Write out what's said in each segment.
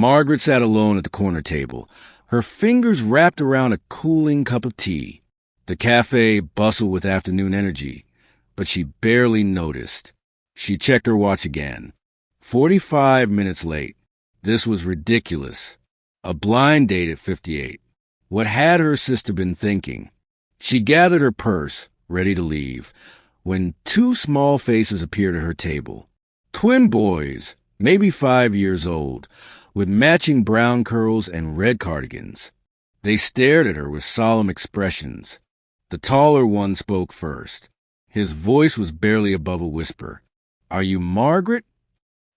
Margaret sat alone at the corner table, her fingers wrapped around a cooling cup of tea. The cafe bustled with afternoon energy, but she barely noticed. She checked her watch again. 45 minutes late. This was ridiculous. A blind date at 58. What had her sister been thinking? She gathered her purse, ready to leave, when two small faces appeared at her table. Twin boys, maybe 5 years old, with matching brown curls and red cardigans. They stared at her with solemn expressions. The taller one spoke first. His voice was barely above a whisper. "Are you Margaret?"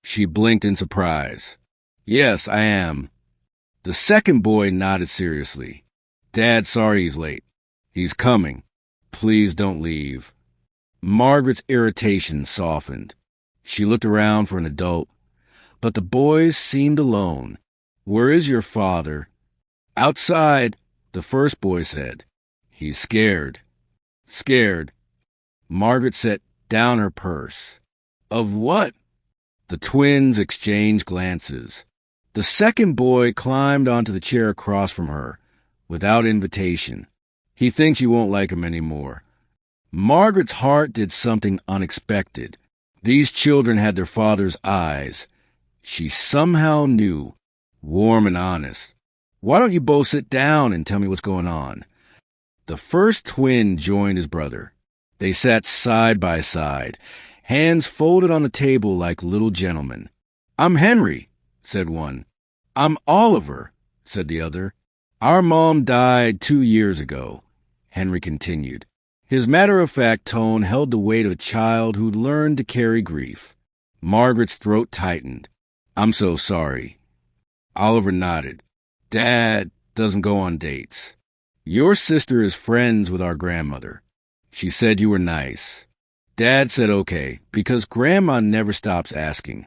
She blinked in surprise. "Yes, I am." The second boy nodded seriously. "Dad, sorry he's late. He's coming. Please don't leave." Margaret's irritation softened. She looked around for an adult, but the boys seemed alone. "Where is your father?" "Outside," the first boy said. "He's scared." "Scared?" Margaret set down her purse. "Of what?" The twins exchanged glances. The second boy climbed onto the chair across from her, without invitation. "He thinks you won't like him anymore." Margaret's heart did something unexpected. These children had their father's eyes. She somehow knew, warm and honest. "Why don't you both sit down and tell me what's going on?" The first twin joined his brother. They sat side by side, hands folded on the table like little gentlemen. "I'm Henry," said one. "I'm Oliver," said the other. "Our mom died 2 years ago," Henry continued. His matter-of-fact tone held the weight of a child who'd learned to carry grief. Margaret's throat tightened. "I'm so sorry." Oliver nodded. "Dad doesn't go on dates. Your sister is friends with our grandmother. She said you were nice." Dad said okay, because Grandma never stops asking.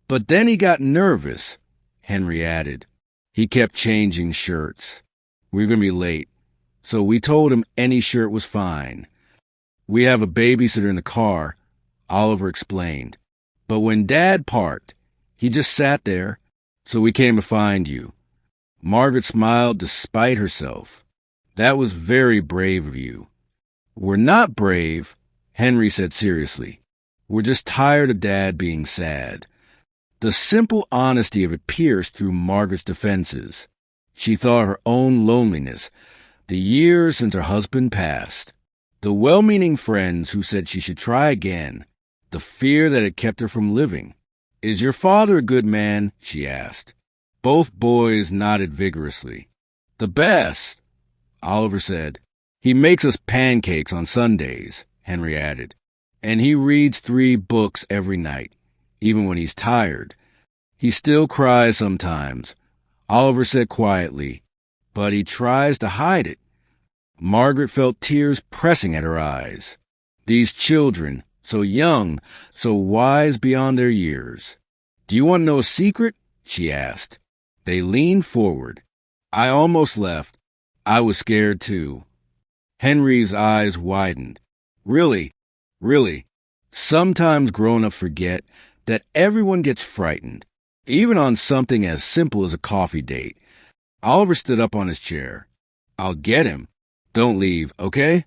"But then he got nervous," Henry added. "He kept changing shirts. We were going to be late, so we told him any shirt was fine. We have a babysitter in the car," Oliver explained. "But when Dad parked, he just sat there, so we came to find you." Margaret smiled despite herself. "That was very brave of you." "We're not brave," Henry said seriously. "We're just tired of Dad being sad." The simple honesty of it pierced through Margaret's defenses. She thought her own loneliness, the years since her husband passed, the well-meaning friends who said she should try again, the fear that had kept her from living. "Is your father a good man?" she asked. Both boys nodded vigorously. "The best," Oliver said. "He makes us pancakes on Sundays," Henry added. "And he reads 3 books every night, even when he's tired. He still cries sometimes," Oliver said quietly, "but he tries to hide it." Margaret felt tears pressing at her eyes. These children, so young, so wise beyond their years. "Do you want to know a secret?" she asked. They leaned forward. "I almost left. I was scared too." Henry's eyes widened. Really? Sometimes grown-ups forget that everyone gets frightened, even on something as simple as a coffee date. Oliver stood up on his chair. "I'll get him. Don't leave, okay?"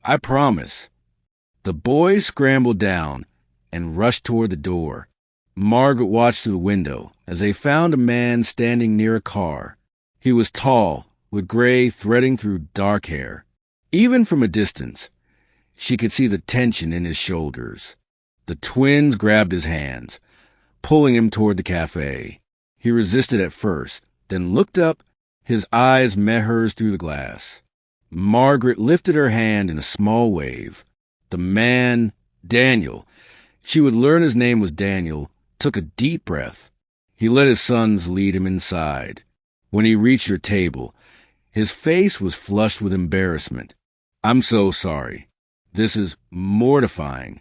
"I promise." The boys scrambled down and rushed toward the door. Margaret watched through the window as they found a man standing near a car. He was tall, with gray threading through dark hair. Even from a distance, she could see the tension in his shoulders. The twins grabbed his hands, pulling him toward the cafe. He resisted at first, then looked up. His eyes met hers through the glass. Margaret lifted her hand in a small wave. The man, Daniel, she would learn his name was Daniel, took a deep breath. He let his sons lead him inside. When he reached her table, his face was flushed with embarrassment. "I'm so sorry. This is mortifying."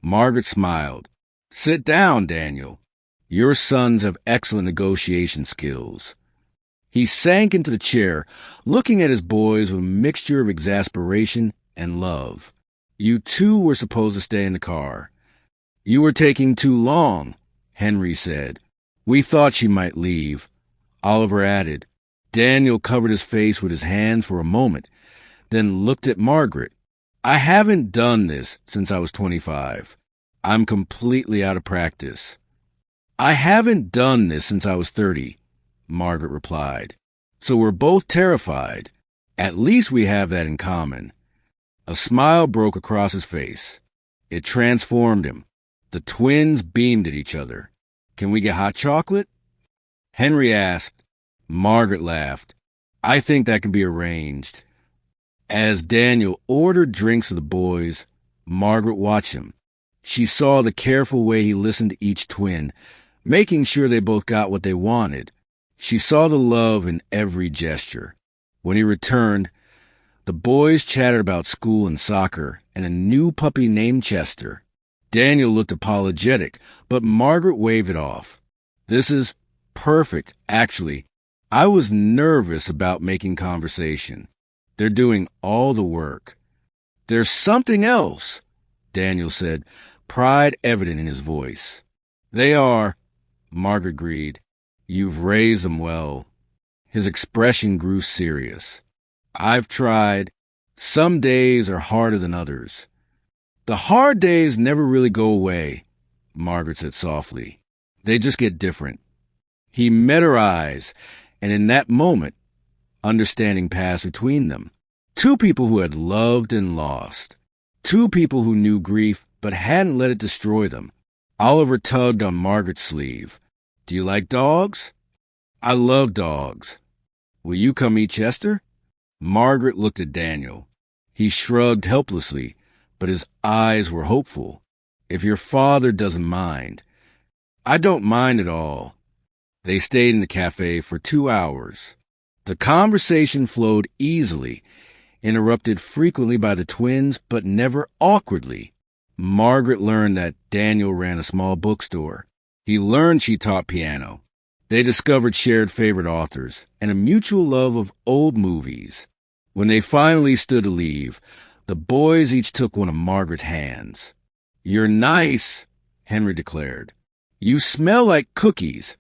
Margaret smiled. "Sit down, Daniel. Your sons have excellent negotiation skills." He sank into the chair, looking at his boys with a mixture of exasperation and love. "You two were supposed to stay in the car." "You were taking too long," Henry said, We thought she might leave, Oliver added. Daniel covered his face with his hand for a moment, then looked at Margaret. I haven't done this since I was 25. I'm completely out of practice. I haven't done this since I was 30, Margaret replied. So we're both terrified. At least we have that in common. A smile broke across his face. It transformed him. The twins beamed at each other. Can we get hot chocolate? Henry asked. Margaret laughed. I think that can be arranged. As Daniel ordered drinks for the boys, Margaret watched him. She saw the careful way he listened to each twin, making sure they both got what they wanted. She saw the love in every gesture. When he returned, the boys chatted about school and soccer and a new puppy named Chester. Daniel looked apologetic, but Margaret waved it off. This is perfect, actually. I was nervous about making conversation. They're doing all the work. There's something else, Daniel said, pride evident in his voice. They are, Margaret agreed. You've raised them well. His expression grew serious. I've tried. Some days are harder than others. The hard days never really go away, Margaret said softly. They just get different. He met her eyes, and in that moment, understanding passed between them. Two people who had loved and lost. Two people who knew grief but hadn't let it destroy them. Oliver tugged on Margaret's sleeve. Do you like dogs? I love dogs. Will you come meet Chester? Margaret looked at Daniel. He shrugged helplessly, but his eyes were hopeful. If your father doesn't mind. I don't mind at all. They stayed in the cafe for 2 hours. The conversation flowed easily, interrupted frequently by the twins, but never awkwardly. Margaret learned that Daniel ran a small bookstore. He learned she taught piano. They discovered shared favorite authors and a mutual love of old movies. When they finally stood to leave, the boys each took one of Margaret's hands. You're nice, Henry declared. You smell like cookies,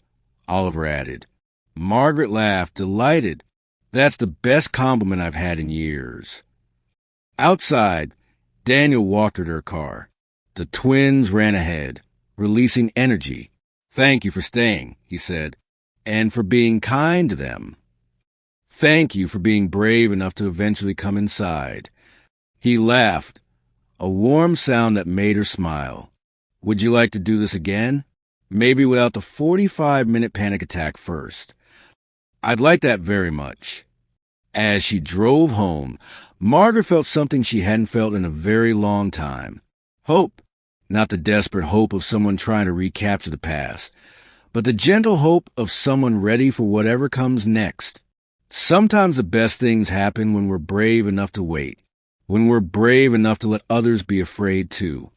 Oliver added. Margaret laughed, delighted. That's the best compliment I've had in years. Outside, Daniel walked her to her car. The twins ran ahead, releasing energy. Thank you for staying, he said, and for being kind to them. Thank you for being brave enough to eventually come inside. He laughed, a warm sound that made her smile. Would you like to do this again? Maybe without the 45-minute panic attack first. I'd like that very much. As she drove home, Margaret felt something she hadn't felt in a very long time. Hope. Not the desperate hope of someone trying to recapture the past, but the gentle hope of someone ready for whatever comes next. Sometimes the best things happen when we're brave enough to wait, when we're brave enough to let others be afraid too.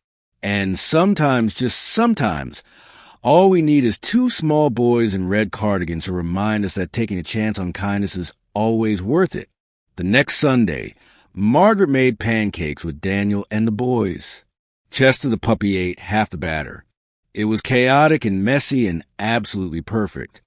And sometimes, just sometimes, all we need is 2 small boys in red cardigans to remind us that taking a chance on kindness is always worth it. The next Sunday, Margaret made pancakes with Daniel and the boys. Chester the puppy ate half the batter. It was chaotic and messy and absolutely perfect.